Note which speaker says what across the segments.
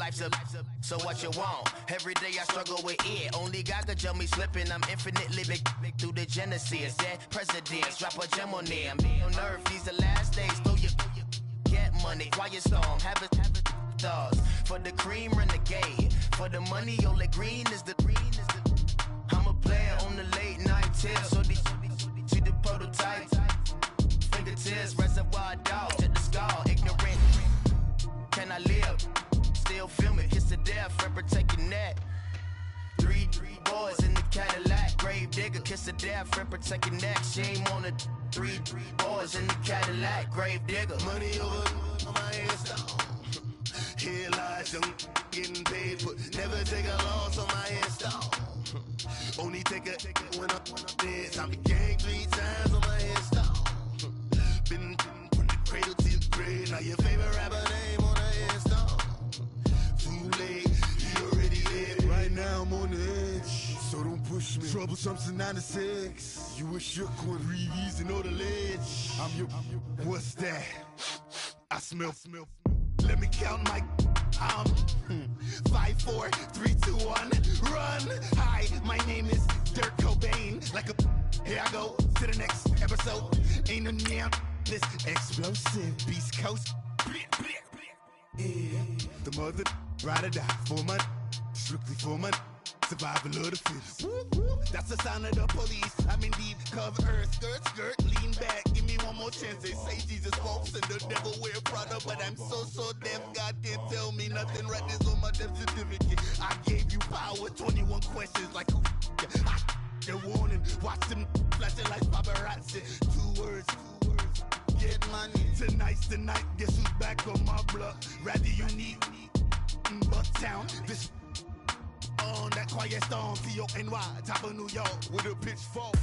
Speaker 1: life's a so what you want? Every day I struggle with it. Only God could jump me slipping. I'm infinitely big through the Genesis. Dead presidents, drop a gem on them. On earth, these the last days. Throw your get money, quiet storm, have it stars. For the cream, renegade. For the money, only green is the I'm a player on the late night tips. So these see the prototype. Fingertips, reservoir dog, check the skull, ignorant. Can I live? Still film it, kiss to death, friend protect your neck. Three boys in the Cadillac, grave digger, kiss to death, friend protect your neck. Shame on the three boys in the Cadillac, grave digger. Money over on my headstone. Here lies young, getting paid, but never take a loss on my headstone. Only take a when I'm dead. Time to gang 3 times on my headstone. Been from the cradle to the grave. Now your favorite rapper name on the headstone. Too late, you already dead. Right now I'm on the edge, so don't push me. Troublesome to 96. You a shook one, Reeves and all the ledge. I'm your. What's that? I smell. Let me count my. 5, 4, 3, 2, 1, run. Hi, my name is Dirk Cobain. Like a. Here I go to the next episode. Ain't no damn this explosive Beast Coast. Yeah. The mother ride or die for my strictly for my survival of the fittest. That's the sound of the police. I'm indeed cover earth, skirt, lean back. Give me one more chance. They say Jesus walks and the devil wear Prada, but I'm so deaf. God can't tell me nothing. Right this on my death certificate. I gave you power. 21 questions like who? The warning. Watch them flashing like paparazzi. 2 words. Get money. Tonight's the night. Guess who's back on my block? Rather unique. Bucktown. This. On that quiet storm, C-O-N-Y, top of New York with a pitchfork.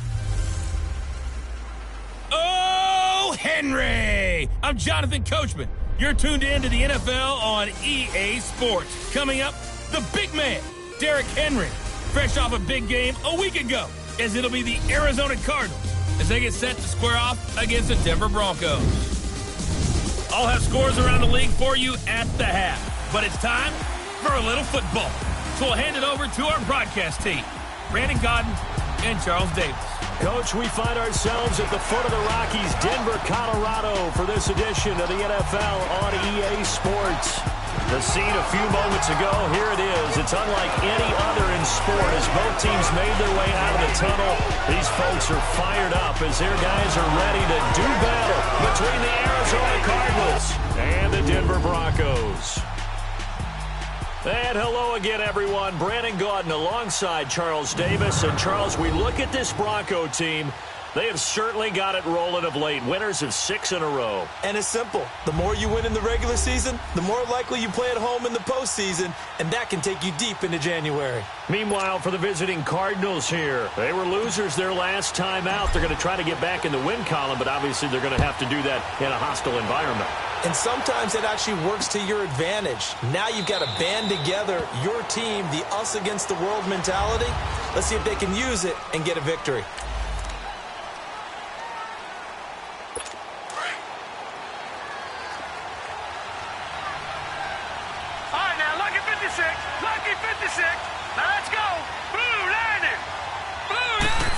Speaker 2: Oh, Henry! I'm Jonathan Coachman. You're tuned in to the NFL on EA Sports. Coming up, the big man, Derrick Henry, fresh off a big game a week ago, as it'll be the Arizona Cardinals as they get set to square off against the Denver Broncos. I'll have scores around the league for you at the half, but it's time for a little football. So we'll hand it over to our broadcast team, Brandon Godden and Charles Davis.
Speaker 3: Coach, we find ourselves at the foot of the Rockies, Denver, Colorado, for this edition of the NFL on EA Sports. The scene a few moments ago, here it is. It's unlike any other in sport as both teams made their way out of the tunnel. These folks are fired up as their guys are ready to do battle between the Arizona Cardinals and the Denver Broncos. And hello again, everyone. Brandon Gaudin alongside Charles Davis. And, Charles, we look at this Bronco team. They have certainly got it rolling of late. Winners of 6 in a row.
Speaker 4: And it's simple. The more you win in the regular season, the more likely you play at home in the postseason, and that can take you deep into January.
Speaker 3: Meanwhile, for the visiting Cardinals here, they were losers their last time out. They're going to try to get back in the win column, but obviously they're going to have to do that in a hostile environment.
Speaker 4: And sometimes it actually works to your advantage. Now you've got to band together your team, the us against the world mentality. Let's see if they can use it and get a victory.
Speaker 5: Lucky 56. Now let's go. Blue landing. Blue landing.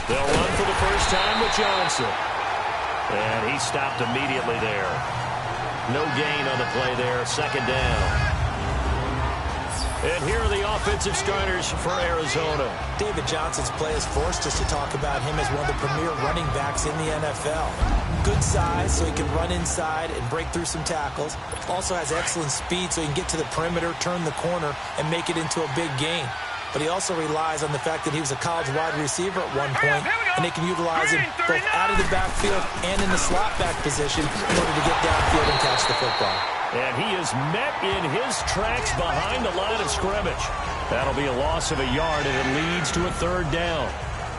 Speaker 3: They'll run for the first time with Johnson. And he stopped immediately there. No gain on the play there. Second down. And here are the offensive starters for Arizona.
Speaker 4: David Johnson's play has forced us to talk about him as one of the premier running backs in the NFL. Good size, so he can run inside and break through some tackles. Also has excellent speed, so he can get to the perimeter, turn the corner, and make it into a big gain. But he also relies on the fact that he was a college wide receiver at one point, and they can utilize him both out of the backfield and in the slot back position in order to get downfield and catch the football.
Speaker 3: And he is met in his tracks behind the line of scrimmage. That'll be a loss of a yard, and it leads to a third down.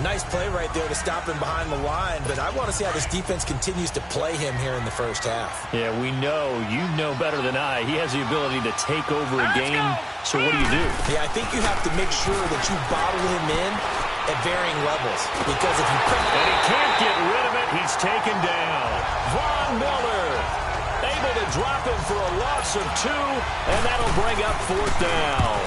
Speaker 4: Nice play right there to stop him behind the line, but I want to see how this defense continues to play him here in the first half.
Speaker 3: Yeah, we know. You know better than I. He has the ability to take over a game. So what do you do?
Speaker 4: Yeah, I think you have to make sure that you bottle him in at varying levels. Because if you...
Speaker 3: And he can't get rid of it. He's taken down. Von Miller. A able to drop him for a loss of 2, and that'll bring up 4th down.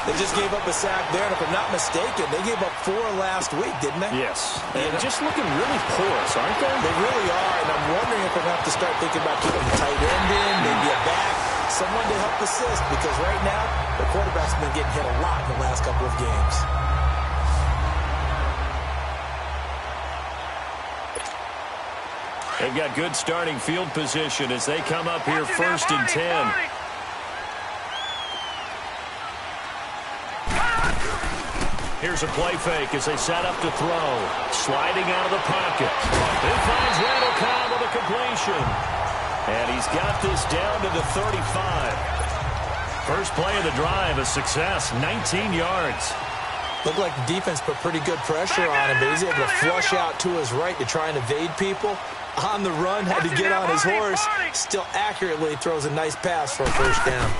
Speaker 4: They just gave up a sack there, and if I'm not mistaken, they gave up 4 last week, didn't they?
Speaker 3: Yes. And just looking really porous, aren't they?
Speaker 4: They really are, and I'm wondering if we're going to have to start thinking about keeping the tight end in, maybe a back, someone to help assist, because right now, the quarterback's been getting hit a lot in the last couple of games.
Speaker 3: They've got good starting field position as they come up here 1st and 10. Here's a play fake as they set up to throw. Sliding out of the pocket. He finds Randall Cobb with a completion. And he's got this down to the 35. First play of the drive, a success, 19 yards.
Speaker 4: Looked like the defense put pretty good pressure on him, but he's able to flush out to his right to try and evade people. On the run, had to get on his horse. Still accurately throws a nice pass for a 1st down.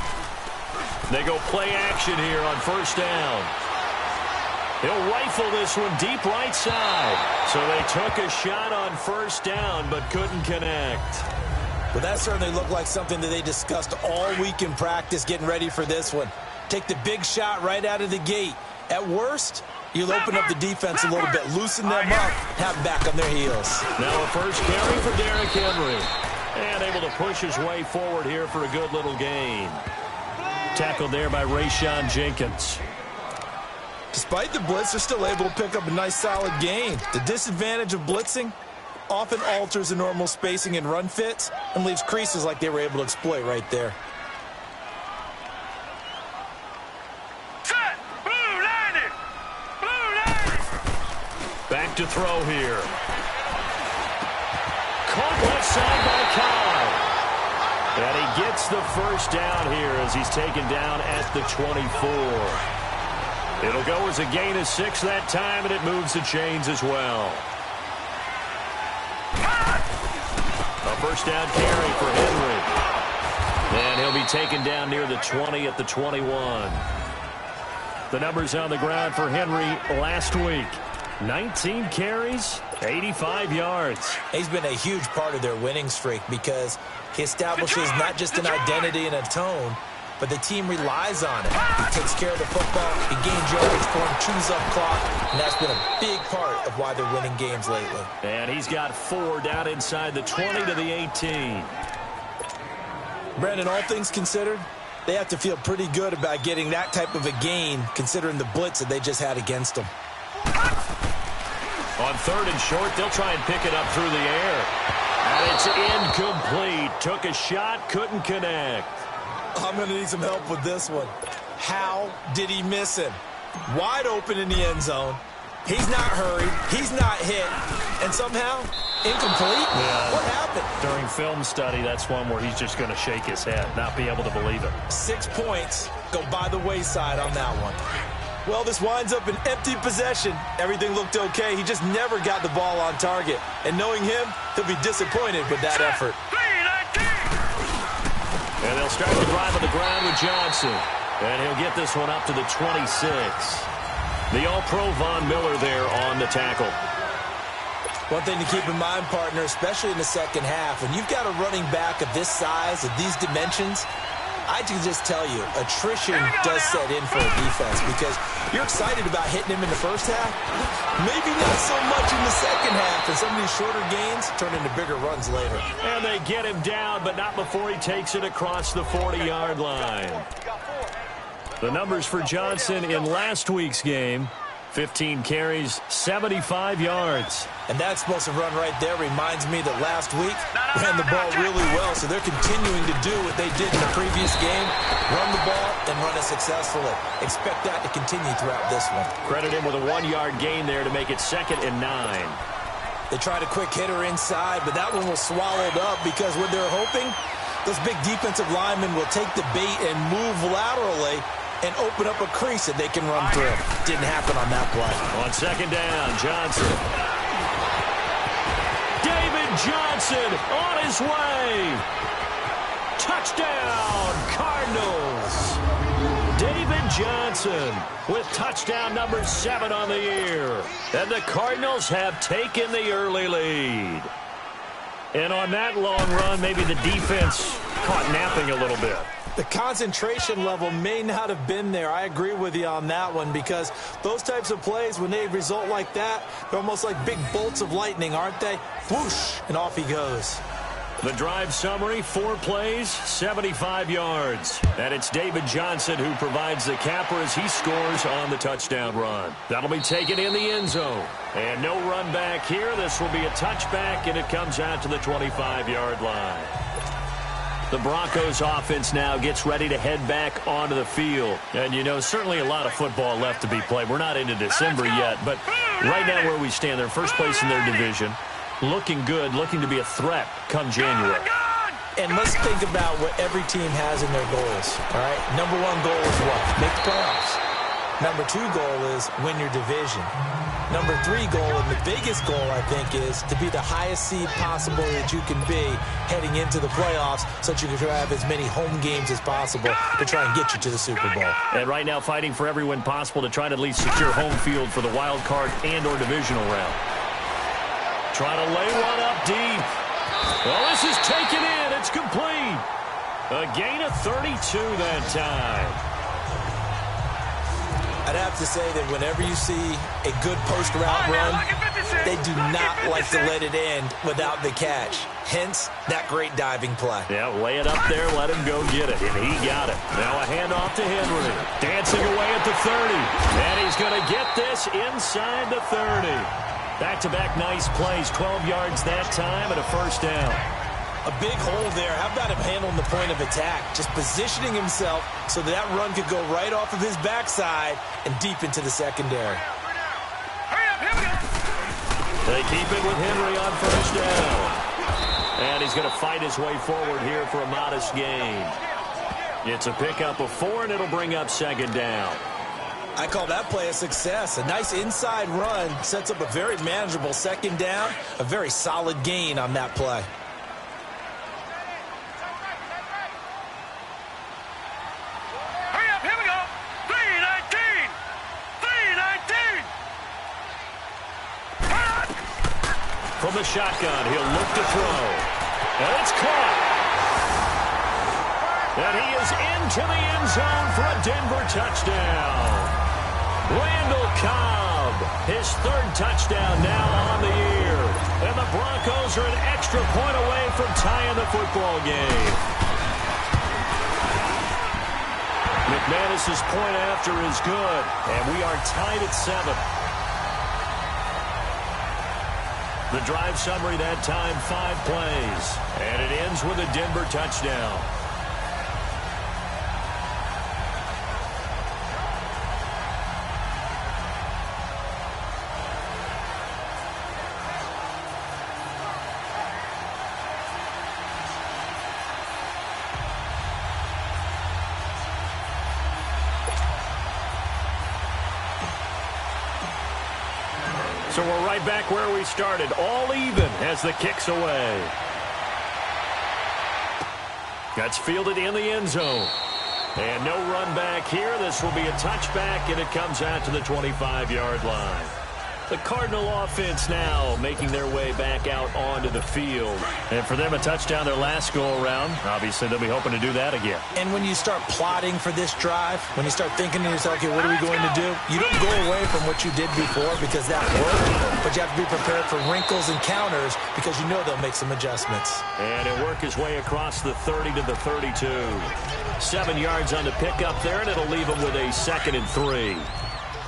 Speaker 3: They go play action here on 1st down. He'll rifle this one deep right side. So they took a shot on 1st down, but couldn't connect.
Speaker 4: Well, that certainly looked like something that they discussed all week in practice getting ready for this one. Take the big shot right out of the gate. At worst, you'll open up the defense a little bit, loosen them up, have them back on their heels.
Speaker 3: Now a first carry for Derrick Henry. And able to push his way forward here for a good little gain. Tackled there by Rayshon Jenkins.
Speaker 4: Despite the blitz, they're still able to pick up a nice solid gain. The disadvantage of blitzing often alters the normal spacing and run fits and leaves creases like they were able to exploit right there.
Speaker 5: Set! Blue line! Blue line!
Speaker 3: Back to throw here. Caught left side by Cobb. And he gets the 1st down here as he's taken down at the 24. It'll go as a gain of 6 that time, and it moves the chains as well. A 1st down carry for Henry. And he'll be taken down near the 20 at the 21. The numbers on the ground for Henry last week. 19 carries, 85 yards.
Speaker 4: He's been a huge part of their winning streak because he establishes not just an identity and a tone, but the team relies on it. He takes care of the football, he gains yardage for him, chews up clock, and that's been a big part of why they're winning games lately.
Speaker 3: And he's got 4 down inside the 20 to the 18.
Speaker 4: Brandon, all things considered, they have to feel pretty good about getting that type of a gain considering the blitz that they just had against them.
Speaker 3: On 3rd and short, they'll try and pick it up through the air. And it's incomplete. Took a shot, couldn't connect.
Speaker 4: I'm going to need some help with this one. How did he miss him? Wide open in the end zone. He's not hurried. He's not hit. And somehow, incomplete?
Speaker 3: Yeah.
Speaker 4: What happened?
Speaker 3: During film study, that's one where he's just going to shake his head, not be able to believe it.
Speaker 4: 6 points go by the wayside on that one. Well, this winds up an empty possession. Everything looked okay. He just never got the ball on target. And knowing him, he'll be disappointed with that effort.
Speaker 3: And they'll start the drive on the ground with Johnson. And he'll get this one up to the 26. The All-Pro Von Miller there on the tackle.
Speaker 4: One thing to keep in mind, partner, especially in the second half, when you've got a running back of this size, of these dimensions, I can just tell you, attrition does set in for a defense because you're excited about hitting him in the first half. Maybe not so much in the second half, and some of these shorter gains turn into bigger runs later.
Speaker 3: And they get him down, but not before he takes it across the 40-yard line. The numbers for Johnson in last week's game, 15 carries, 75 yards.
Speaker 4: And that explosive run right there reminds me that last week ran the ball really well, so they're continuing to do what they did in the previous game, run the ball and run it successfully. Expect that to continue throughout this one.
Speaker 3: Credit him with a 1-yard gain there to make it 2nd and 9.
Speaker 4: They tried a quick hitter inside, but that one was swallowed up because what they're hoping, those big defensive linemen will take the bait and move laterally and open up a crease that they can run through. Didn't happen on that play.
Speaker 3: On 2nd down, Johnson. David Johnson on his way. Touchdown, Cardinals. David Johnson with touchdown number 7 on the year. And the Cardinals have taken the early lead. And on that long run, maybe the defense caught napping a little bit.
Speaker 4: The concentration level may not have been there. I agree with you on that one, because those types of plays, when they result like that, they're almost like big bolts of lightning, aren't they? Whoosh, and off he goes.
Speaker 3: The drive summary, 4 plays, 75 yards. And it's David Johnson who provides the capper as he scores on the touchdown run. That'll be taken in the end zone. And no run back here. This will be a touchback, and it comes out to the 25-yard line. The Broncos offense now gets ready to head back onto the field. And, you know, certainly a lot of football left to be played. We're not into December yet, but right now where we stand, they're first place in their division. Looking good, looking to be a threat come January.
Speaker 4: And let's think about what every team has in their goals, all right? Number 1 goal is what? Make the playoffs. Number 2 goal is win your division. Number 3 goal, and the biggest goal, I think, is to be the highest seed possible that you can be heading into the playoffs, so that you can have as many home games as possible to try and get you to the Super Bowl.
Speaker 3: And right now fighting for every win possible to try to at least secure home field for the wild card and or divisional round. Trying to lay one up deep. Well, this is taken in. It's complete. A gain of 32 that time.
Speaker 4: I'd have to say that whenever you see a good post-route run, they do not like to let it end without the catch. Hence, that great diving play.
Speaker 3: Yeah, lay it up there, let him go get it, and he got it. Now a handoff to Henry. Dancing away at the 30. And he's going to get this inside the 30. Back-to-back nice plays, 12 yards that time and a first down.
Speaker 4: A big hole there. How about him handling the point of attack? Just positioning himself so that run could go right off of his backside and deep into the secondary.
Speaker 3: They keep it with Henry on first down. And he's going to fight his way forward here for a modest gain. It's a pickup of 4, and it'll bring up second down.
Speaker 4: I call that play a success. A nice inside run sets up a very manageable second down. A very solid gain on that play.
Speaker 5: Hurry up, here we go. 319. 319.
Speaker 3: From the shotgun, he'll look to throw. And it's caught. And he is into the end zone for a Denver touchdown. Randall Cobb, his 3rd touchdown now on the year. And the Broncos are an extra point away from tying the football game. McManus's point after is good, and we are tied at 7. The drive summary that time, 5 plays. And it ends with a Denver touchdown. So we're right back where we started, all even as the kick's away. That's fielded in the end zone. And no run back here. This will be a touchback, and it comes out to the 25-yard line. The Cardinal offense now making their way back out onto the field. And for them, a touchdown their last go-around. Obviously, they'll be hoping to do that again.
Speaker 4: And when you start plotting for this drive, when you start thinking to yourself, okay, what are we going to do? You don't go away from what you did before because that worked, but you have to be prepared for wrinkles and counters because you know they'll make some adjustments.
Speaker 3: And he'll work his way across the 30 to the 32. 7 yards on the pickup there, and it'll leave him with a 2nd and 3.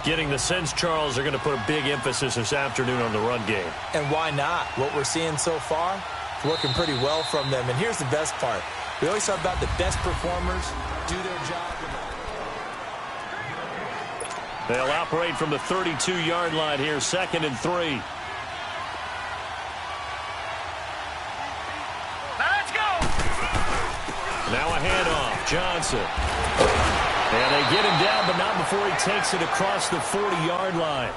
Speaker 3: Getting the sense, Charles, are going to put a big emphasis this afternoon on the run game.
Speaker 4: And why not? What we're seeing so far is working pretty well from them. And here's the best part. We always talk about the best performers do their job.
Speaker 3: They'll operate from the 32-yard line here, 2nd and 3.
Speaker 5: Let's go.
Speaker 3: Now a handoff. Johnson. And they get him down, but not before he takes it across the 40-yard line.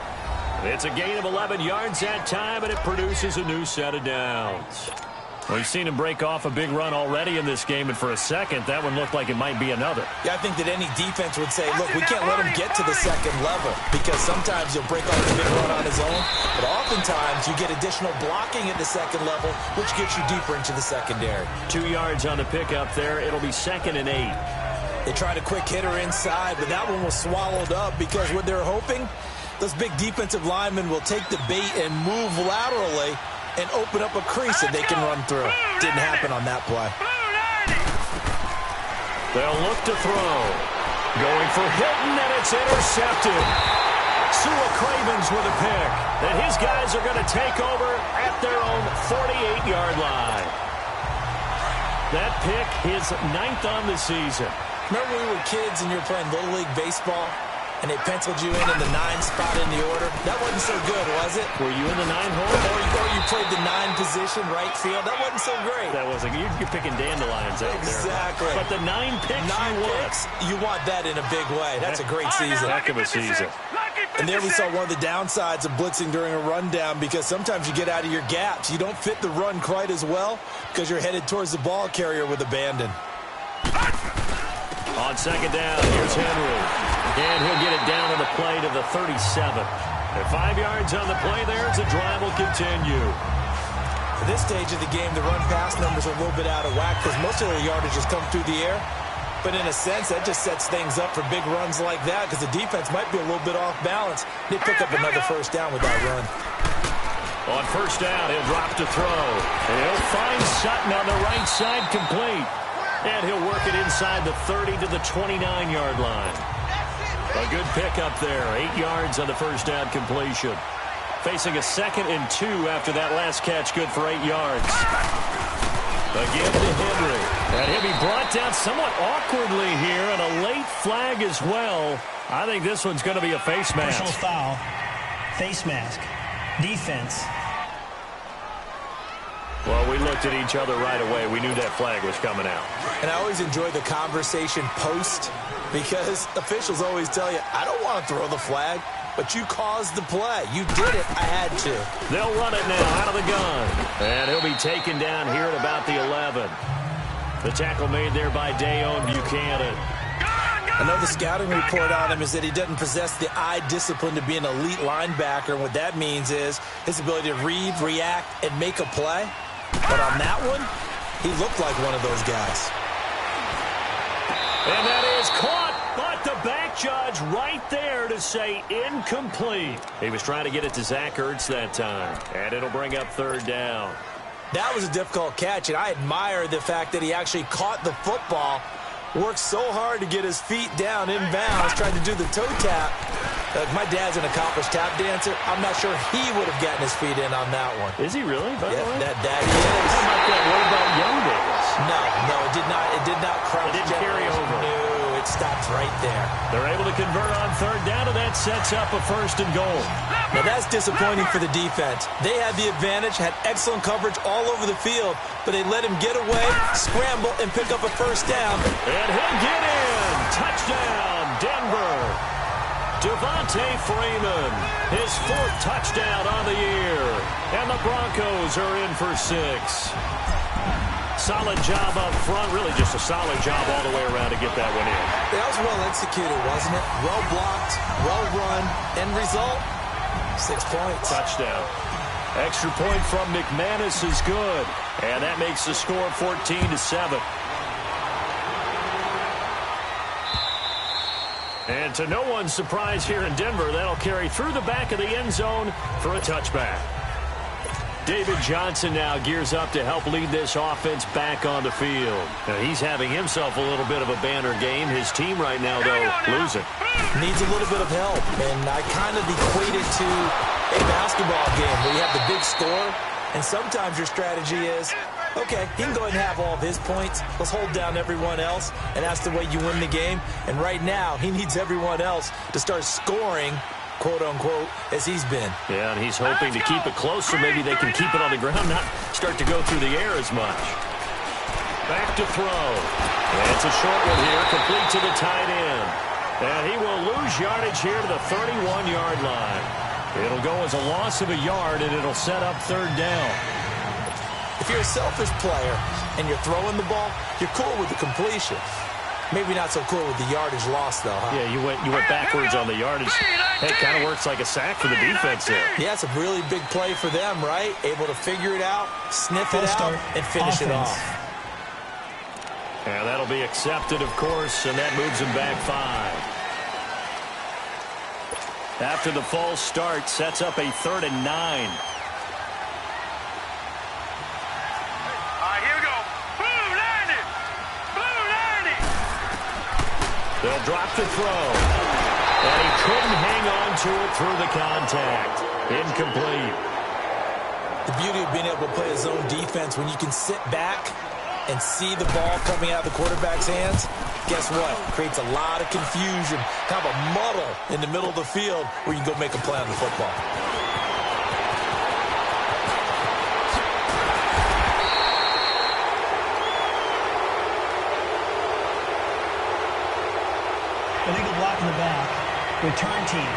Speaker 3: It's a gain of 11 yards that time, and it produces a new set of downs. Well, we've seen him break off a big run already in this game, and for a second, that one looked like it might be another.
Speaker 4: Yeah, I think that any defense would say, look, we can't let him get to the second level, because sometimes he'll break off a big run on his own, but oftentimes you get additional blocking at the second level, which gets you deeper into the secondary.
Speaker 3: 2 yards on the pickup there. It'll be 2nd and 8.
Speaker 4: They tried a quick hitter inside, but that one was swallowed up because what they're hoping, those big defensive linemen will take the bait and move laterally and open up a crease that they can run through. Didn't happen on that play.
Speaker 3: They'll look to throw. Going for Hilton, and it's intercepted. Sua Cravens with a pick. And his guys are going to take over at their own 48-yard line. That pick, his 9th on the season.
Speaker 4: Remember when we were kids and you were playing Little League Baseball? And they penciled you in the 9 spot in the order. That wasn't so good, was it?
Speaker 3: Were you in the 9 hole?
Speaker 4: Or you played the 9 position, right field. That wasn't so great.
Speaker 3: That wasn't. You're picking dandelions out
Speaker 4: exactly.
Speaker 3: there. But the 9 picks,
Speaker 4: you want that in a big way. That's a great season.
Speaker 3: Heck of a season.
Speaker 4: And there we saw one of the downsides of blitzing during a rundown, because sometimes you get out of your gaps. You don't fit the run quite as well because you're headed towards the ball carrier with abandon.
Speaker 3: On 2nd down, here's Henry. And he'll get it down on the play to the 37. At 5 yards on the play there, the drive will continue.
Speaker 4: At this stage of the game, the run-pass numbers are a little bit out of whack because most of their yardage has come through the air. But in a sense, that just sets things up for big runs like that because the defense might be a little bit off balance. They pick up another 1st down with that run.
Speaker 3: On 1st down, he'll drop to throw. And he'll find Sutton on the right side, complete. And he'll work it inside the 30 to the 29-yard line. A good pickup there. 8 yards on the 1st down completion. Facing a 2nd and 2 after that last catch, good for 8 yards. Again to Henry. And he'll be brought down somewhat awkwardly here, and a late flag as well. I think this one's going to be a face mask.
Speaker 6: Personal foul. Face mask. Defense.
Speaker 3: Well, we looked at each other right away. We knew that flag was coming out.
Speaker 4: And I always enjoy the conversation post, because officials always tell you, I don't want to throw the flag, but you caused the play. You did it. I had to.
Speaker 3: They'll run it now out of the gun. And he'll be taken down here at about the 11. The tackle made there by Dayon Buchanan.
Speaker 4: I know the scouting report on him is that he doesn't possess the eye discipline to be an elite linebacker. And what that means is his ability to read, react, and make a play. But on that one, he looked like one of those guys.
Speaker 3: And that is caught, but the back judge right there to say incomplete. He was trying to get it to Zach Ertz that time, and it'll bring up 3rd down.
Speaker 4: That was a difficult catch, and I admire the fact that he actually caught the football, worked so hard to get his feet down inbounds, tried to do the toe tap. My dad's an accomplished tap dancer. I'm not sure he would have gotten his feet in on that one.
Speaker 3: Is he really?
Speaker 4: Yeah, that he is.
Speaker 3: How about that? What about young days?
Speaker 4: No, it did not. It did not crouch.
Speaker 3: It didn't carry over.
Speaker 4: No, it stopped right there.
Speaker 3: They're able to convert on 3rd down, and that sets up a 1st and goal.
Speaker 4: Now that's disappointing for the defense. They had the advantage, had excellent coverage all over the field, but they let him get away, scramble, and pick up a 1st down.
Speaker 3: And he'll get in. Touchdown, Denver. Devontae Freeman, his 4th touchdown on the year. And the Broncos are in for 6. Solid job up front. Really just a solid job all the way around to get that one in.
Speaker 4: That was well executed, wasn't it? Well blocked, well run. End result, 6 points.
Speaker 3: Touchdown. Extra point from McManus is good. And that makes the score 14-7. And to no one's surprise here in Denver, that'll carry through the back of the end zone for a touchback. David Johnson now gears up to help lead this offense back on the field. Now, he's having himself a little bit of a banner game. His team right now, though, losing.
Speaker 4: Needs a little bit of help, and I kind of equate it to a basketball game where you have the big score, and sometimes your strategy is, okay, he can go ahead and have all of his points. Let's hold down everyone else, and that's the way you win the game. And right now, he needs everyone else to start scoring, quote-unquote, as he's been.
Speaker 3: Yeah, and he's hoping to keep it close so maybe they can keep it on the ground, not start to go through the air as much. Back to throw. And it's a short one here, complete to the tight end. And he will lose yardage here to the 31-yard line. It'll go as a loss of a yard, and it'll set up 3rd down.
Speaker 4: If you're a selfish player and you're throwing the ball, you're cool with the completion. Maybe not so cool with the yardage loss, though, huh?
Speaker 3: Yeah, you went backwards on the yardage. It kind of works like a sack for the defense there.
Speaker 4: Yeah, it's a really big play for them, right? Able to figure it out, sniff it out, and finish it off.
Speaker 3: And that'll be accepted, of course, and that moves him back 5. After the false start, sets up a 3rd and 9. They'll drop the throw. And he couldn't hang on to it through the contact. Incomplete.
Speaker 4: The beauty of being able to play a zone defense when you can sit back and see the ball coming out of the quarterback's hands, guess what? Creates a lot of confusion, kind of a muddle in the middle of the field where you can go make a play on the football.
Speaker 6: Illegal block in the back. Return team.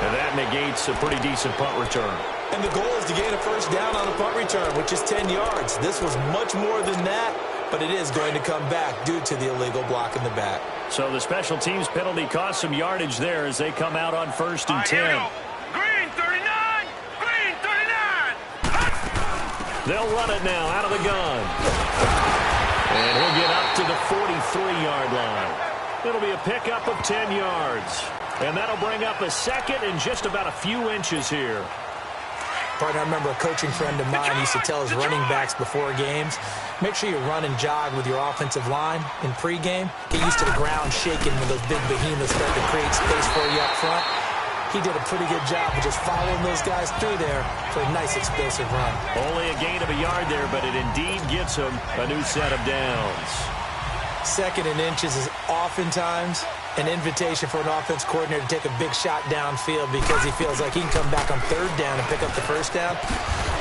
Speaker 3: And that negates a pretty decent punt return.
Speaker 4: And the goal is to gain a first down on a punt return, which is 10 yards. This was much more than that, but it is going to come back due to the illegal block in the back.
Speaker 3: So the special teams penalty cost some yardage there as they come out on 1st and 10.
Speaker 5: Green 39! Green 39!
Speaker 3: They'll run it now out of the gun. And he'll get up to the 43-yard line. It'll be a pickup of 10 yards. And that'll bring up a 2nd and just about a few inches here.
Speaker 4: Partner, I remember a coaching friend of mine used to tell his running backs before games, make sure you run and jog with your offensive line in pregame. Get used to the ground shaking when those big behemoths start to create space for you up front. He did a pretty good job of just following those guys through there for a nice explosive run.
Speaker 3: Only a gain of a yard there, but it indeed gets him a new set of downs.
Speaker 4: 2nd and inches is oftentimes an invitation for an offense coordinator to take a big shot downfield because he feels like he can come back on 3rd down and pick up the first down.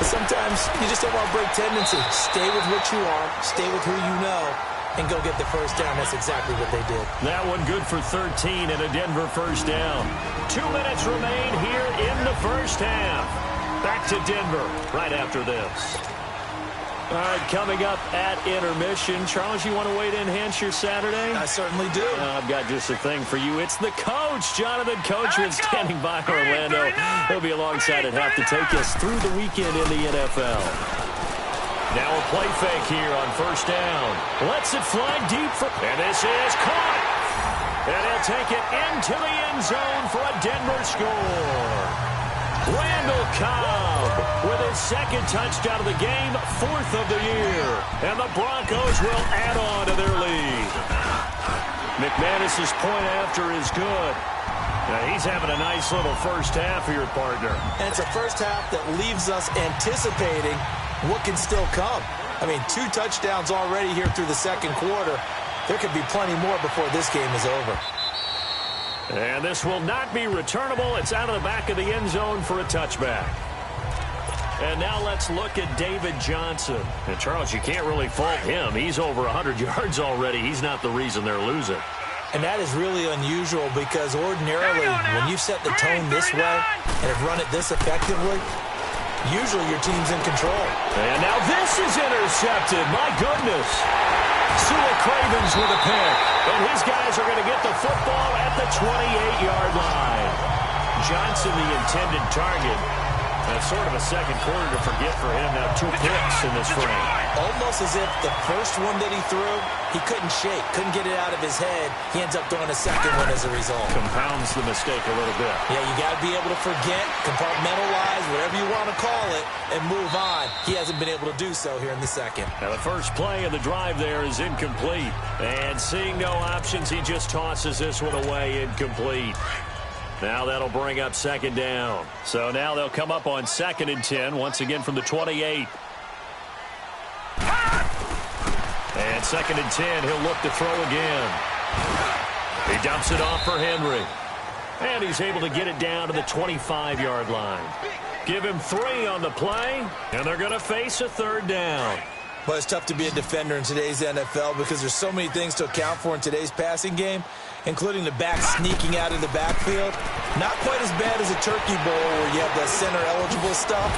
Speaker 4: But sometimes you just don't want to break tendency. Stay with what you are, stay with who you know, and go get the first down. That's exactly what they did.
Speaker 3: That one good for 13 and a Denver first down. 2 minutes remain here in the first half. Back to Denver right after this. All right, coming up at intermission. Charles, you want to wait to enhance your Saturday?
Speaker 4: I certainly do.
Speaker 3: I've got just a thing for you. It's the coach, Jonathan Coachman, standing by Orlando. He'll be alongside at half to take us through the weekend in the NFL. Now a play fake here on 1st down. Lets it fly deep for, and this is caught. And he'll take it into the end zone for a Denver score. Randall Cobb with his 2nd touchdown of the game, 4th of the year. And the Broncos will add on to their lead. McManus's point after is good. Now he's having a nice little first half here, partner.
Speaker 4: And it's a first half that leaves us anticipating what can still come. I mean, 2 touchdowns already here through the 2nd quarter. There could be plenty more before this game is over.
Speaker 3: And this will not be returnable. It's out of the back of the end zone for a touchback. And now let's look at David Johnson. And Charles, you can't really fault him. He's over 100 yards already. He's not the reason they're losing.
Speaker 4: And that is really unusual because ordinarily when you set the tone this way and have run it this effectively, usually your team's in control.
Speaker 3: And now this is intercepted. My goodness. Sua Cravens with a pick. And his guys are going to get the football at the 28-yard line. Johnson, the intended target. That's sort of a 2nd quarter to forget for him. Now 2 picks in this frame.
Speaker 4: Almost as if the first one that he threw, he couldn't shake, couldn't get it out of his head. He ends up throwing a 2nd one as a result.
Speaker 3: Compounds the mistake a little bit.
Speaker 4: Yeah, you got to be able to forget, compartmentalize, whatever you want to call it, and move on. He hasn't been able to do so here in the 2nd.
Speaker 3: Now the first play of the drive there is incomplete. And seeing no options, he just tosses this one away, incomplete. Now that'll bring up 2nd down. So now they'll come up on 2nd and 10, once again from the 28. And 2nd and 10, he'll look to throw again. He dumps it off for Henry. And he's able to get it down to the 25-yard line. Give him 3 on the play, and they're going to face a 3rd down.
Speaker 4: Well, it's tough to be a defender in today's NFL because there's so many things to account for in today's passing game, including the back sneaking out of the backfield. Not quite as bad as a turkey bowl where you have the center-eligible stuff,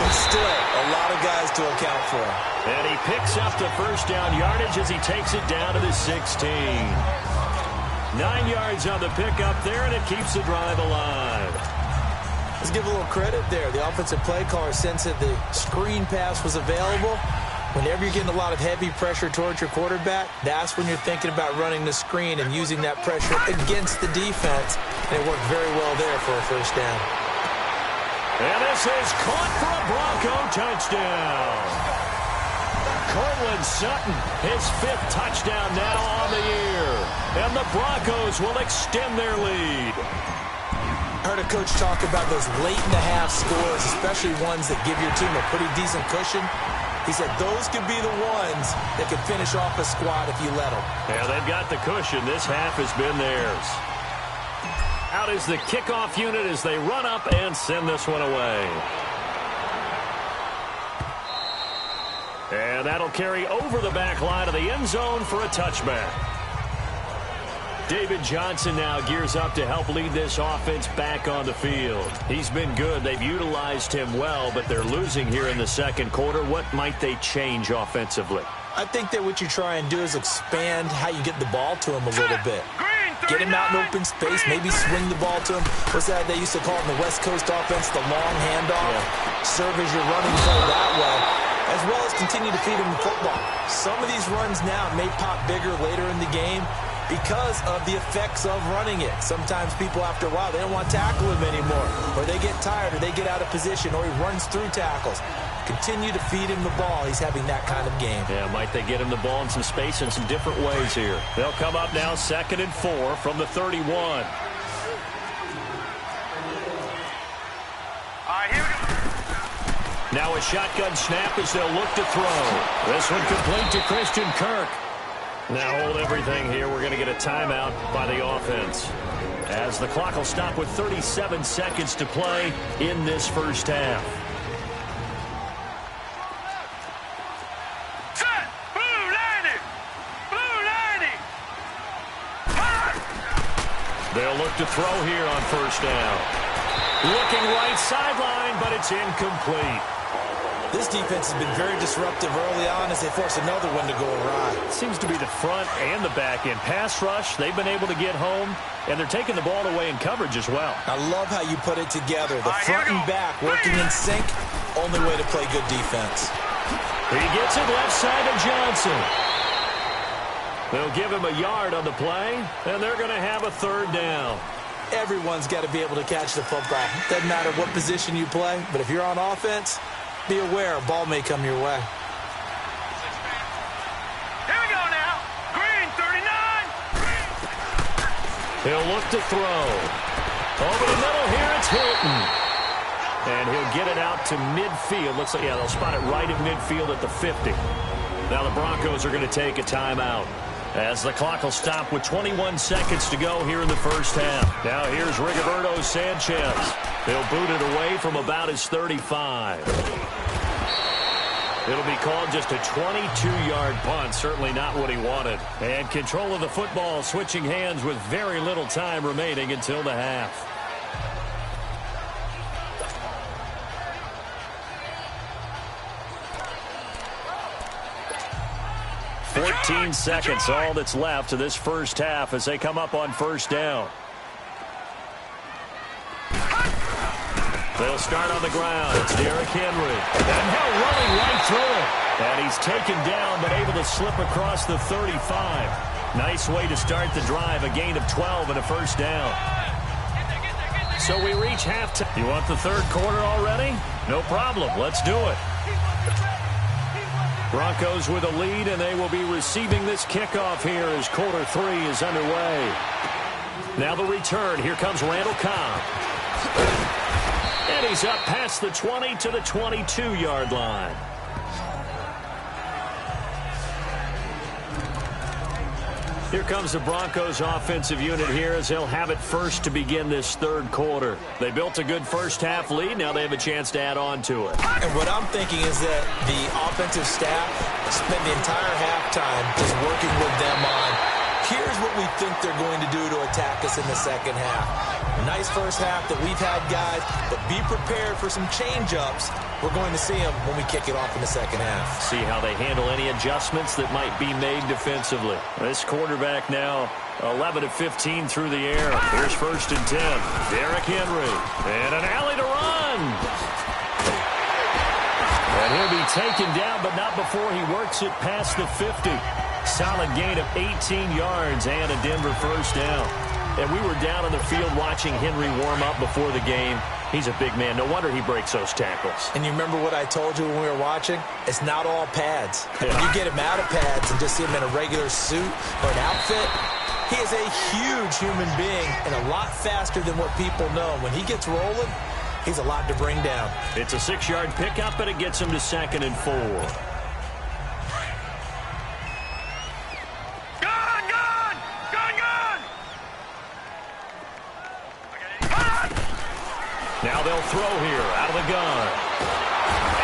Speaker 4: but still a lot of guys to account for.
Speaker 3: And he picks up the first down yardage as he takes it down to the 16. 9 yards on the pickup there, and it keeps the drive alive.
Speaker 4: Let's give a little credit there. The offensive play caller sensed that the screen pass was available. Whenever you're getting a lot of heavy pressure towards your quarterback, that's when you're thinking about running the screen and using that pressure against the defense. And it worked very well there for a first down.
Speaker 3: And this is caught for a Bronco touchdown. Cortland Sutton, his 5th touchdown now on the year. And the Broncos will extend their lead.
Speaker 4: I heard a coach talk about those late-in-the-half scores, especially ones that give your team a pretty decent cushion. He said those could be the ones that could finish off a squad if you let them.
Speaker 3: Yeah, they've got the cushion. This half has been theirs. Out is the kickoff unit as they run up and send this one away. And that'll carry over the back line of the end zone for a touchback. David Johnson now gears up to help lead this offense back on the field. He's been good. They've utilized him well, but they're losing here in the second quarter. What might they change offensively?
Speaker 4: I think that what you try and do is expand how you get the ball to him a little bit. Get him out in open space, maybe swing the ball to him. What's that they used to call it in the West Coast offense, the long handoff? Yeah. Serve as your running play that way, as well as continue to feed him the football. Some of these runs now may pop bigger later in the game because of the effects of running it. Sometimes people, after a while, they don't want to tackle him anymore, or they get tired, or they get out of position, or he runs through tackles. Continue to feed him the ball. He's having that kind of game.
Speaker 3: Yeah, might they get him the ball in some space in some different ways here. They'll come up now 2nd and 4 from the 31.
Speaker 5: All right, here we go.
Speaker 3: Now a shotgun snap as they'll look to throw. This one complete to Christian Kirk. Now hold everything here. We're going to get a timeout by the offense, as the clock will stop with 37 seconds to play in this first half. They'll look to throw here on first down. Looking right sideline, but it's incomplete.
Speaker 4: This defense has been very disruptive early on as they force another one to go awry.
Speaker 3: Seems to be the front and the back end. Pass rush, they've been able to get home, and they're taking the ball away in coverage as well.
Speaker 4: I love how you put it together. The front and back working in sync, only way to play good defense.
Speaker 3: He gets it left side of Johnson. They'll give him a yard on the play, and they're going to have a 3rd down.
Speaker 4: Everyone's got to be able to catch the football. Doesn't matter what position you play, but if you're on offense, be aware a ball may come your way.
Speaker 5: Here we go now. Green, 39.
Speaker 3: He'll look to throw. Over the middle here, it's Hilton. And he'll get it out to midfield. Looks like, yeah, they'll spot it right at midfield at the 50. Now the Broncos are going to take a timeout, as the clock will stop with 21 seconds to go here in the first half. Now here's Rigoberto Sanchez. He'll boot it away from about his 35. It'll be called just a 22-yard punt. Certainly not what he wanted. And control of the football switching hands with very little time remaining until the half. 14 seconds, all that's left to this first half as they come up on first down. They'll start on the ground. It's Derrick Henry. And now running right through it. And he's taken down, but able to slip across the 35. Nice way to start the drive. A gain of 12 and a first down. So we reach halftime. You want the third quarter already? No problem. Let's do it. Broncos with a lead, and they will be receiving this kickoff here as quarter 3 is underway. Now the return. Here comes Randall Cobb. And he's up past the 20 to the 22-yard line. Here comes the Broncos offensive unit here as they'll have it first to begin this third quarter. They built a good first half lead. Now they have a chance to add on to it.
Speaker 4: And what I'm thinking is that the offensive staff spent the entire halftime just working with them on, here's what we think they're going to do to attack us in the second half. Nice first half that we've had, guys, but be prepared for some change-ups. We're going to see them when we kick it off in the second half.
Speaker 3: See how they handle any adjustments that might be made defensively. This quarterback now 11 of 15 through the air. Here's 1st and 10. Derrick Henry. And an alley to run. And he'll be taken down, but not before he works it past the 50. Solid gain of 18 yards and a Denver first down. And we were down on the field watching Henry warm up before the game. He's a big man. No wonder he breaks those tackles.
Speaker 4: And you remember what I told you when we were watching? It's not all pads. Yeah. When you get him out of pads and just see him in a regular suit or an outfit, he is a huge human being and a lot faster than what people know. When he gets rolling, he's a lot to bring down.
Speaker 3: It's a 6-yard pickup, and it gets him to 2nd and 4. Now they'll throw here out of the gun.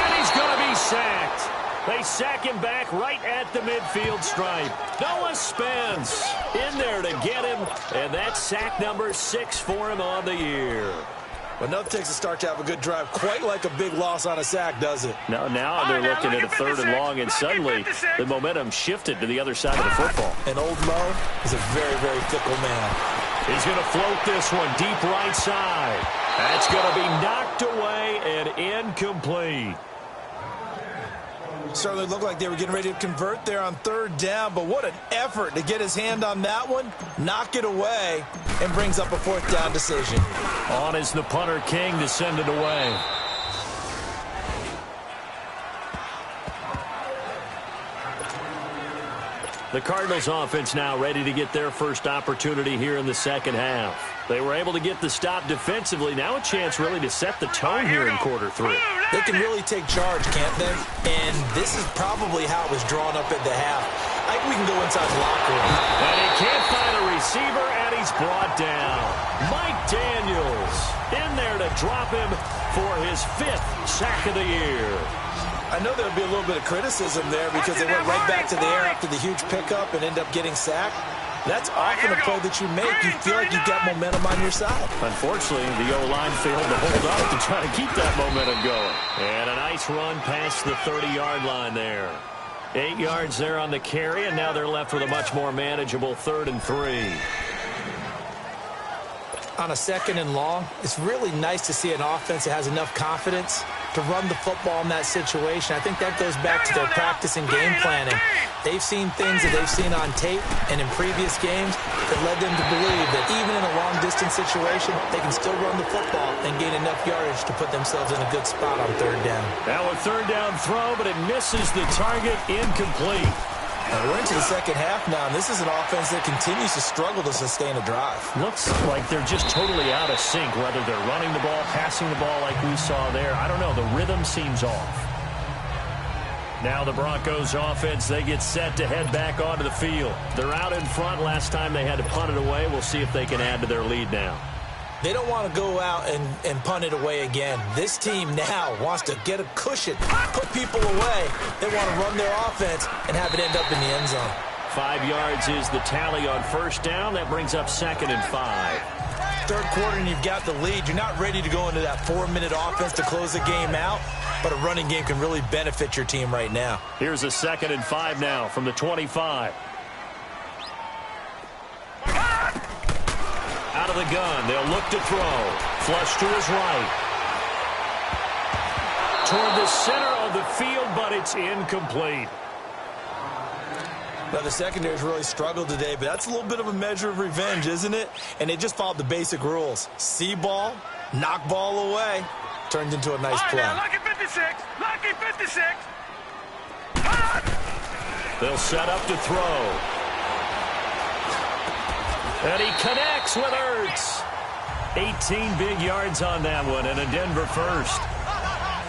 Speaker 3: And he's going to be sacked. They sack him back right at the midfield stripe. Noah Spence in there to get him. And that's sack number 6 for him on the year.
Speaker 4: Well, nothing takes a start to have a good drive quite like a big loss on a sack, does it?
Speaker 3: Now they're looking at a 3rd and long, and suddenly the momentum shifted to the other side of the football.
Speaker 4: And Old Mo is a very, very fickle man.
Speaker 3: He's going to float this one deep right side. That's going to be knocked away and incomplete.
Speaker 4: Certainly looked like they were getting ready to convert there on 3rd down, but what an effort to get his hand on that one, knock it away, and brings up a 4th down decision.
Speaker 3: On is the punter King to send it away. The Cardinals offense now ready to get their first opportunity here in the second half. They were able to get the stop defensively. Now a chance really to set the tone here in quarter 3.
Speaker 4: They can really take charge, can't they? And this is probably how it was drawn up at the half. I think we can go inside the locker room.
Speaker 3: And he can't find a receiver, and he's brought down. Mike Daniels in there to drop him for his 5th sack of the year.
Speaker 4: I know there'll be a little bit of criticism there because they went right back to the air after the huge pickup and end up getting sacked. That's often a play that you make. You feel like you've got momentum on your side.
Speaker 3: Unfortunately, the O-line failed to hold up to try to keep that momentum going. And a nice run past the 30-yard line there. 8 yards there on the carry, and now they're left with a much more manageable 3rd and 3.
Speaker 4: On a 2nd and long, it's really nice to see an offense that has enough confidence to run the football in that situation. I think that goes back to their practice and game planning. They've seen things that they've seen on tape and in previous games that led them to believe that even in a long-distance situation, they can still run the football and gain enough yardage to put themselves in a good spot on 3rd down.
Speaker 3: Now a 3rd down throw, but it misses the target, incomplete.
Speaker 4: We're into the second half now, and this is an offense that continues to struggle to sustain a drive.
Speaker 3: Looks like they're just totally out of sync, whether they're running the ball, passing the ball like we saw there. I don't know. The rhythm seems off. Now the Broncos offense, they get set to head back onto the field. They're out in front. Last time they had to punt it away. We'll see if they can add to their lead now.
Speaker 4: They don't want to go out and punt it away again. This team now wants to get a cushion, put people away. They want to run their offense and have it end up in the end zone.
Speaker 3: 5 yards is the tally on 1st down. That brings up 2nd and 5.
Speaker 4: 3rd quarter and you've got the lead. You're not ready to go into that 4-minute offense to close the game out, but a running game can really benefit your team right now.
Speaker 3: Here's a 2nd and 5 now from the 25. Out of the gun, they'll look to throw. Flush to his right. Toward the center of the field, but it's incomplete.
Speaker 4: Now, the secondary's really struggled today, but that's a little bit of a measure of revenge, isn't it? And they just followed the basic rules. See ball, knock ball away. Turned into a nice play.
Speaker 5: Lucky 56. Lucky 56.
Speaker 3: They'll set up to throw. And he connects with Ertz. 18 big yards on that one, and a Denver first.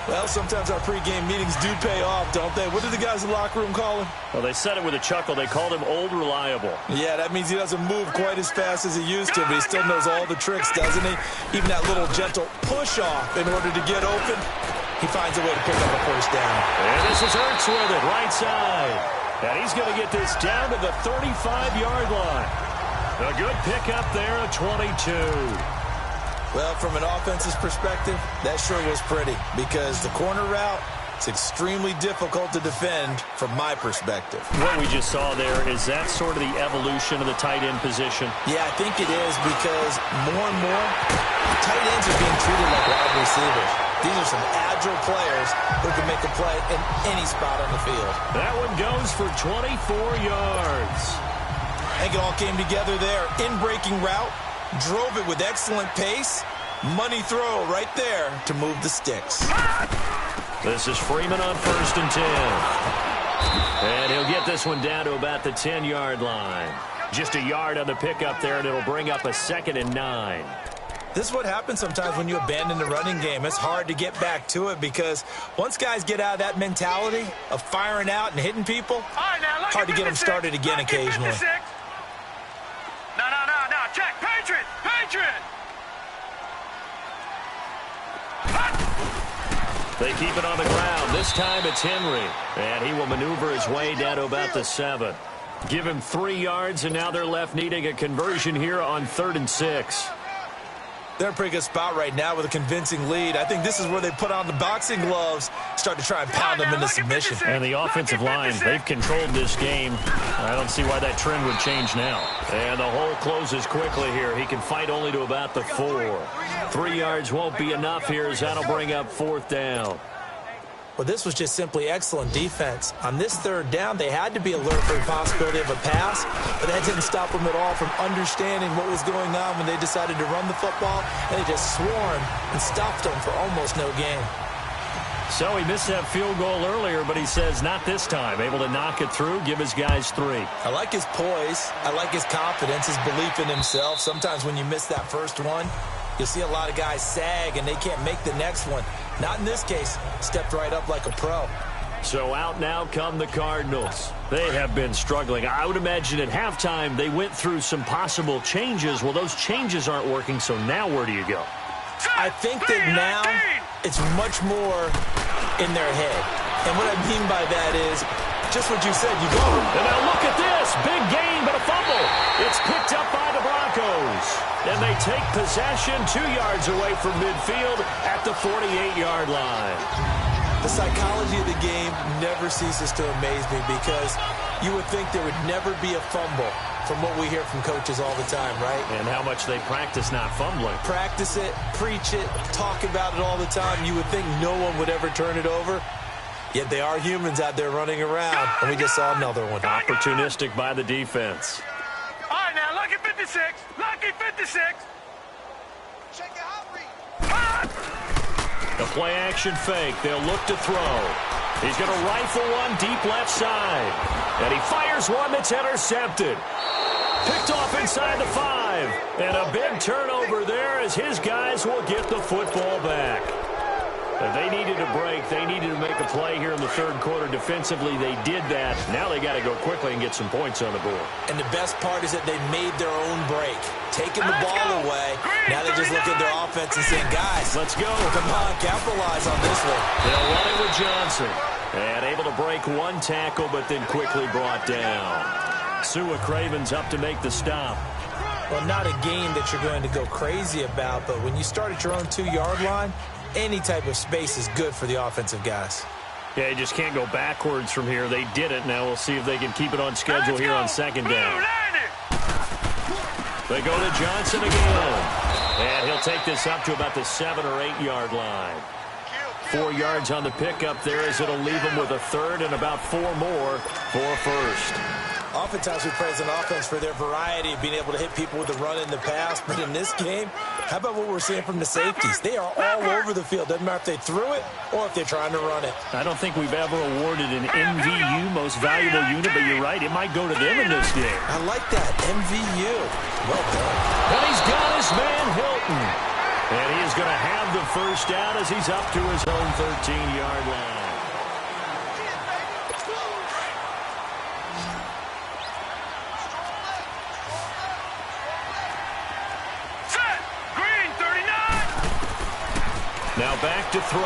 Speaker 4: Well, sometimes our pregame meetings do pay off, don't they? What did the guys in the locker room call him?
Speaker 3: Well, they said it with a chuckle. They called him Old Reliable.
Speaker 4: Yeah, that means he doesn't move quite as fast as he used to, but he still knows all the tricks, doesn't he? Even that little gentle push-off in order to get open, he finds a way to pick up a 1st down.
Speaker 3: And this is Ertz with it, right side. And he's going to get this down to the 35-yard line. A good pickup there, a 22.
Speaker 4: Well, from an offense's perspective, that sure was pretty because the corner route is extremely difficult to defend from my perspective.
Speaker 3: What we just saw there, is that sort of the evolution of the tight end position?
Speaker 4: Yeah, I think it is because more and more, tight ends are being treated like wide receivers. These are some agile players who can make a play in any spot on the field.
Speaker 3: That one goes for 24 yards.
Speaker 4: I think it all came together there. In-breaking route, drove it with excellent pace. Money throw right there to move the sticks.
Speaker 3: This is Freeman on 1st and 10. And he'll get this one down to about the 10-yard line. Just a yard on the pickup there, and it'll bring up a 2nd and 9.
Speaker 4: This is what happens sometimes when you abandon the running game. It's hard to get back to it because once guys get out of that mentality of firing out and hitting people, hard to get them started again occasionally.
Speaker 5: No, check. Patriot.
Speaker 3: They keep it on the ground. This time it's Henry. And he will maneuver his way down to about the 7. Give him 3 yards, and now they're left needing a conversion here on 3rd and 6.
Speaker 4: They're in a pretty good spot right now with a convincing lead. I think this is where they put on the boxing gloves, start to try and pound them into submission.
Speaker 3: And the offensive line, they've controlled this game. I don't see why that trend would change now. And the hole closes quickly here. He can fight only to about the 4. 3 yards won't be enough here as that'll bring up 4th down.
Speaker 4: Well, this was just simply excellent defense. On this 3rd down, they had to be alert for the possibility of a pass, but that didn't stop them at all from understanding what was going on when they decided to run the football, and they just swarmed and stopped them for almost no gain.
Speaker 3: So he missed that field goal earlier, but he says not this time. Able to knock it through, give his guys 3.
Speaker 4: I like his poise. I like his confidence, his belief in himself. Sometimes when you miss that first one, you'll see a lot of guys sag and they can't make the next one. Not in this case. Stepped right up like a pro.
Speaker 3: So out now come the Cardinals. They have been struggling. I would imagine at halftime they went through some possible changes. Well, those changes aren't working, so now where do you go?
Speaker 4: I think that now it's much more in their head. And what I mean by that is just what you said. You go.
Speaker 3: And now look at this. Big gain, but a fumble. It's picked up by the Broncos. And they take possession 2 yards away from midfield at the 48-yard line.
Speaker 4: The psychology of the game never ceases to amaze me because you would think there would never be a fumble from what we hear from coaches all the time, right?
Speaker 3: And how much they practice not fumbling.
Speaker 4: Practice it, preach it, talk about it all the time. You would think no one would ever turn it over. Yet they are humans out there running around, and we just saw another one.
Speaker 3: Opportunistic by the defense.
Speaker 5: All right, now, lucky 56. Lucky 56. Check it out,
Speaker 3: The play-action fake. They'll look to throw. He's going to rifle one deep left side. And he fires one that's intercepted. Picked off inside the 5. And a big turnover there as his guys will get the football back. They needed a break. They needed to make a play here in the 3rd quarter. Defensively, they did that. Now they got to go quickly and get some points on the board.
Speaker 4: And the best part is that they made their own break. Taking the ball away. Now they just look at their offense and saying, guys,
Speaker 3: let's go.
Speaker 4: Come on, capitalize on this one.
Speaker 3: They'll run it with Johnson. And able to break one tackle, but then quickly brought down. Sua Craven's up to make the stop.
Speaker 4: Well, not a game that you're going to go crazy about, but when you start at your own 2-yard line, any type of space is good for the offensive guys.
Speaker 3: Yeah, you just can't go backwards from here. They did it. Now we'll see if they can keep it on schedule here on 2nd down. They go to Johnson again. And he'll take this up to about the 7 or 8 yard line. 4 yards on the pickup there as it'll leave him with a 3rd and about 4 more for a 1st.
Speaker 4: Oftentimes we praise an offense for their variety of being able to hit people with the run in the pass. But in this game, how about what we're seeing from the safeties? They are all over the field. Doesn't matter if they threw it or if they're trying to run it.
Speaker 3: I don't think we've ever awarded an MVU, most valuable unit, but you're right. It might go to them in this game.
Speaker 4: I like that. MVU. Well done.
Speaker 3: And he's got his man Hilton. And he is going to have the 1st down as he's up to his own 13-yard line. Now back to throw.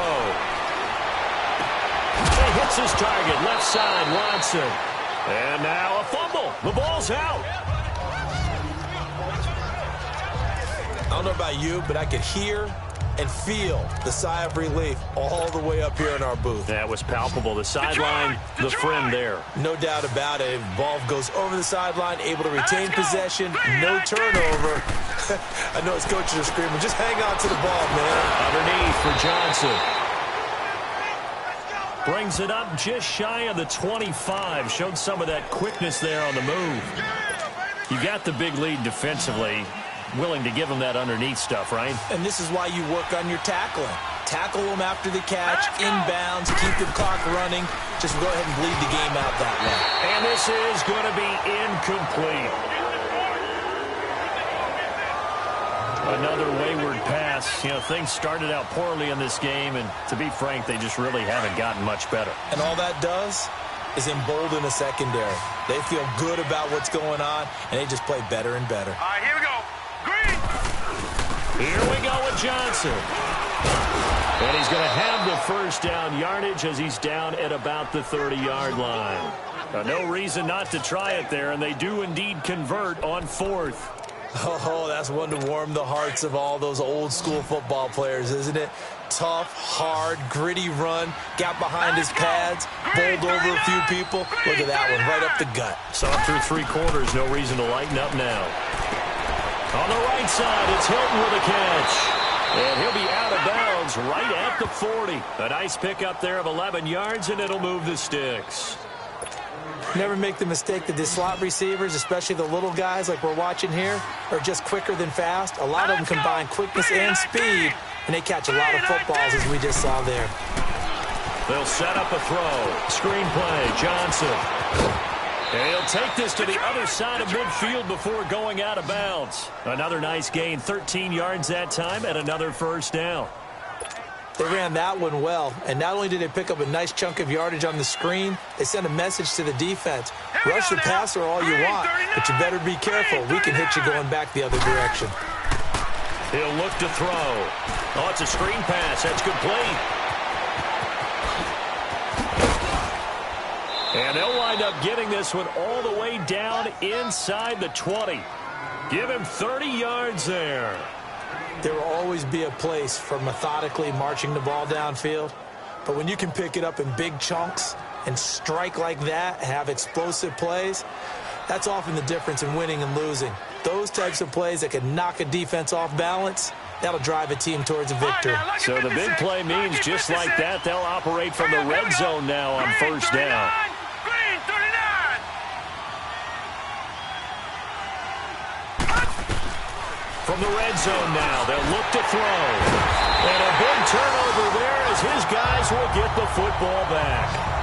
Speaker 3: He hits his target, left side, Watson. And now a fumble. The ball's out.
Speaker 4: I don't don't know about you, but I could hear and feel the sigh of relief all the way up here in our booth.
Speaker 3: That was palpable. The sideline, the friend there.
Speaker 4: No doubt about it. Ball goes over the sideline, able to retain possession, no turnover. I know his coaches are screaming, just hang on to the ball, man.
Speaker 3: Underneath for Johnson. Brings it up just shy of the 25. Showed some of that quickness there on the move. You got the big lead defensively. Willing to give them that underneath stuff, right?
Speaker 4: And this is why you work on your tackling. Tackle them after the catch, inbounds, keep the clock running. Just go ahead and bleed the game out that way.
Speaker 3: And this is going to be incomplete. Another wayward pass. You know, things started out poorly in this game, and to be frank, they just really haven't gotten much better.
Speaker 4: And all that does is embolden a secondary. They feel good about what's going on, and they just play better and better.
Speaker 5: All right, here we go. Green.
Speaker 3: Here we go with Johnson. And he's going to have the first down yardage as he's down at about the 30-yard line. No reason not to try it there, and they do indeed convert on 4th.
Speaker 4: Oh, that's one to warm the hearts of all those old-school football players, isn't it? Tough, hard, gritty run, got behind his pads, bowled over a few people. Look at that one, right up the gut.
Speaker 3: Saw through 3 quarters, no reason to lighten up now. On the right side, it's Hilton with a catch. And he'll be out of bounds right at the 40. A nice pickup there of 11 yards, and it'll move the sticks.
Speaker 4: Never make the mistake that the slot receivers, especially the little guys like we're watching here, are just quicker than fast. A lot of them combine quickness and speed, and they catch a lot of footballs, as we just saw there.
Speaker 3: They'll set up a throw. Screen play, Johnson. And he'll take this to the other side of midfield before going out of bounds. Another nice gain, 13 yards that time, and another first down.
Speaker 4: They ran that one well, and not only did they pick up a nice chunk of yardage on the screen, they sent a message to the defense. Rush the passer all you want, but you better be careful. We can hit you going back the other direction.
Speaker 3: He'll look to throw. Oh, it's a screen pass. That's complete. And they'll wind up getting this one all the way down inside the 20. Give him 30 yards there.
Speaker 4: There will always be a place for methodically marching the ball downfield. But when you can pick it up in big chunks and strike like that, have explosive plays, that's often the difference in winning and losing. Those types of plays that can knock a defense off balance, that'll drive a team towards a victory.
Speaker 3: So the big play means just like that, they'll operate from the red zone now on first down. From the red zone now, they'll look to throw. And a big turnover there as his guys will get the football back.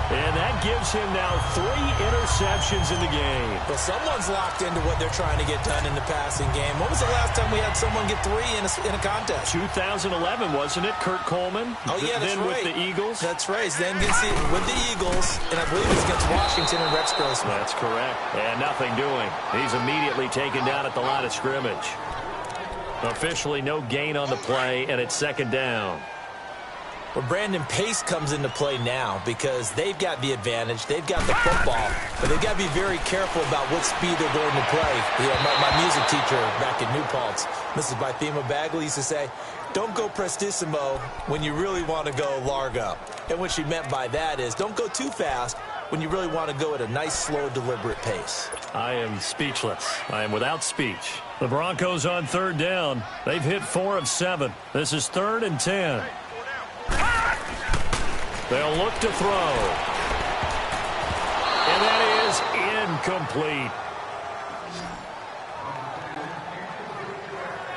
Speaker 3: And that gives him now 3 interceptions in the game.
Speaker 4: Well, someone's locked into what they're trying to get done in the passing game. When was the last time we had someone get 3 in a contest?
Speaker 3: 2011, wasn't it? Kurt Coleman?
Speaker 4: Oh, yeah, that's
Speaker 3: then
Speaker 4: right.
Speaker 3: With the Eagles?
Speaker 4: That's right. Then with the Eagles, and I believe it's against Washington and Rex Grossman.
Speaker 3: That's correct. And nothing doing. He's immediately taken down at the line of scrimmage. Officially no gain on the play, and it's second down.
Speaker 4: Well, Brandon, pace comes into play now because they've got the advantage. They've got the football, but they've got to be very careful about what speed they're going to play. You know, my music teacher back in New Paltz, Mrs. Bythema Bagley, used to say, don't go prestissimo when you really want to go largo. And what she meant by that is don't go too fast when you really want to go at a nice, slow, deliberate pace.
Speaker 3: I am speechless. I am without speech. The Broncos on third down. They've hit 4 of 7. This is 3rd and 10. They'll look to throw. And that is incomplete.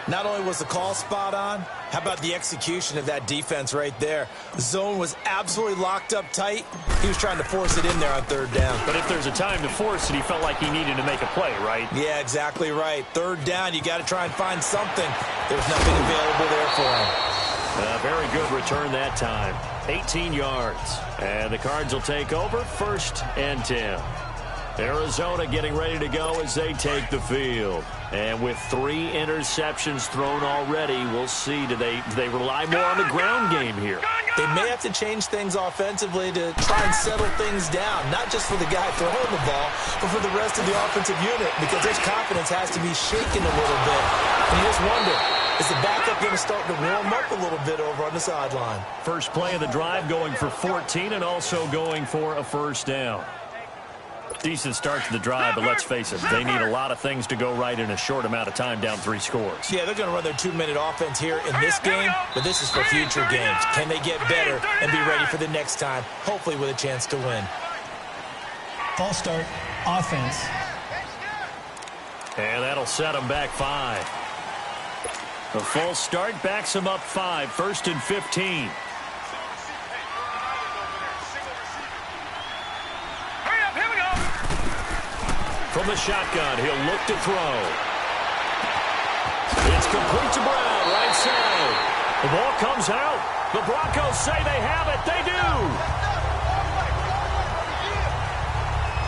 Speaker 4: Not only was the call spot on, how about the execution of that defense right there? The zone was absolutely locked up tight. He was trying to force it in there on 3rd down.
Speaker 3: But if there's a time to force it, he felt like he needed to make a play, right?
Speaker 4: Yeah, exactly right. 3rd down, you got to try and find something. There's nothing available there for him.
Speaker 3: A very good return that time. 18 yards. And the Cards will take over 1st and 10. Arizona getting ready to go as they take the field. And with 3 interceptions thrown already, we'll see. Do they rely more on the ground game here?
Speaker 4: They may have to change things offensively to try and settle things down, not just for the guy throwing the ball, but for the rest of the offensive unit, because their confidence has to be shaken a little bit. And you just wonder, is the backup going to start to warm up a little bit over on the sideline?
Speaker 3: First play of the drive going for 14 and also going for a first down. Decent start to the drive, but let's face it, they need a lot of things to go right in a short amount of time, down 3 scores.
Speaker 4: Yeah, they're going to run their 2-minute offense here in this game, but this is for future games. Can they get better and be ready for the next time, hopefully with a chance to win?
Speaker 6: False start, offense.
Speaker 3: And that'll set them back 5. The false start backs them up 5, 1st and 15. From the shotgun, he'll look to throw. It's complete to Brown, right side. The ball comes out. The Broncos say they have it. They do.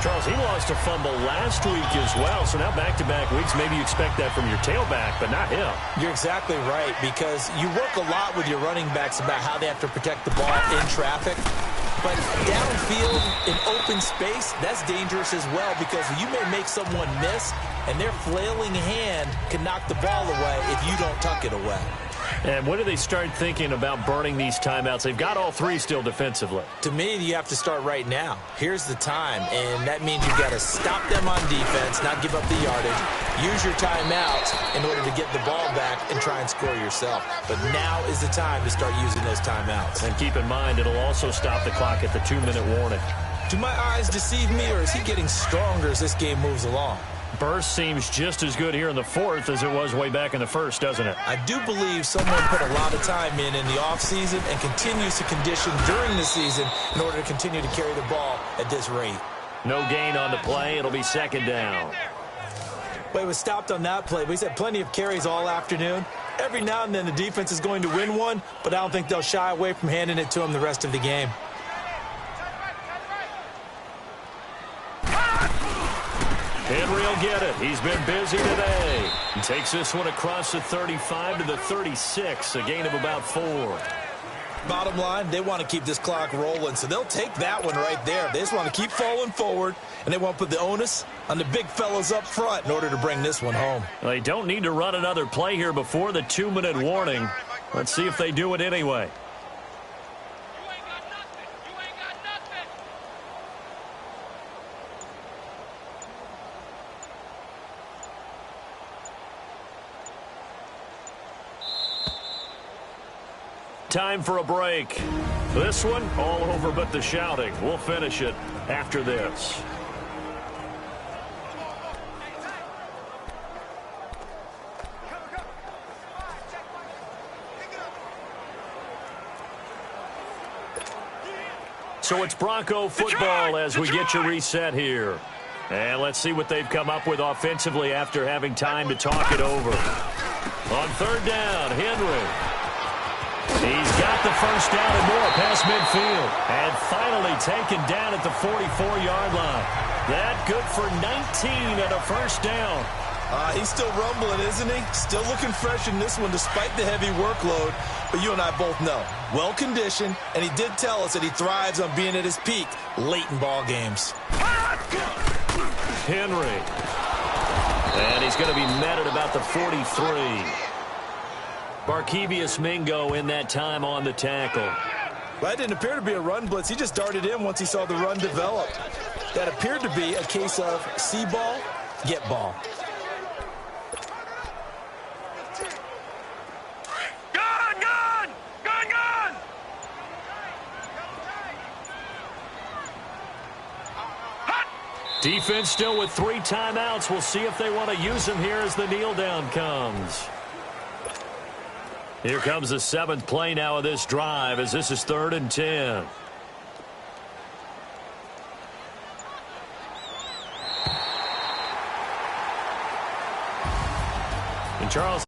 Speaker 3: Charles, he lost a fumble last week as well, so now back-to-back weeks, maybe you expect that from your tailback, but not him.
Speaker 4: You're exactly right, because you work a lot with your running backs about how they have to protect the ball in traffic. But downfield in open space, that's dangerous as well, because you may make someone miss, and their flailing hand can knock the ball away if you don't tuck it away.
Speaker 3: And when do they start thinking about burning these timeouts? They've got all 3 still defensively.
Speaker 4: To me, you have to start right now. Here's the time, and that means you've got to stop them on defense, not give up the yardage, use your timeouts in order to get the ball back and try and score yourself. But now is the time to start using those timeouts. And
Speaker 3: keep in mind, it'll also stop the clock at the 2-minute warning.
Speaker 4: Do my eyes deceive me, or is he getting stronger as this game moves along?
Speaker 3: Burst seems just as good here in the 4th as it was way back in the 1st, doesn't it?
Speaker 4: I do believe someone put a lot of time in the offseason and continues to condition during the season in order to continue to carry the ball at this rate.
Speaker 3: No gain on the play. It'll be 2nd down.
Speaker 4: Well, he was stopped on that play, but he's had plenty of carries all afternoon. Every now and then the defense is going to win one, but I don't think they'll shy away from handing it to him the rest of the game.
Speaker 3: Henry will get it. He's been busy today. He takes this one across the 35 to the 36, a gain of about 4.
Speaker 4: Bottom line, they want to keep this clock rolling, so they'll take that one right there. They just want to keep falling forward, and they want to put the onus on the big fellas up front in order to bring this one home.
Speaker 3: They don't need to run another play here before the 2-minute warning. Let's see if they do it anyway. Time for a break. This one, all over but the shouting. We'll finish it after this. So it's Bronco football as we get you reset here. And let's see what they've come up with offensively after having time to talk it over. On 3rd down, Henry. He's got the first down and more past midfield. And finally taken down at the 44-yard line. That good for 19 and a first down.
Speaker 4: He's still rumbling, isn't he? Still looking fresh in this one despite the heavy workload. But you and I both know, well-conditioned, and he did tell us that he thrives on being at his peak late in ball games.
Speaker 3: Henry. And he's going to be met at about the 43. Barkevius Mingo in that time on the tackle.
Speaker 4: Well, that didn't appear to be a run blitz. He just darted in once he saw the run develop. That appeared to be a case of see ball, get ball.
Speaker 5: Gun!
Speaker 3: Defense still with 3 timeouts. We'll see if they want to use them here as the kneel down comes. Here comes the 7th play now of this drive as this is 3rd and 10. And Charles.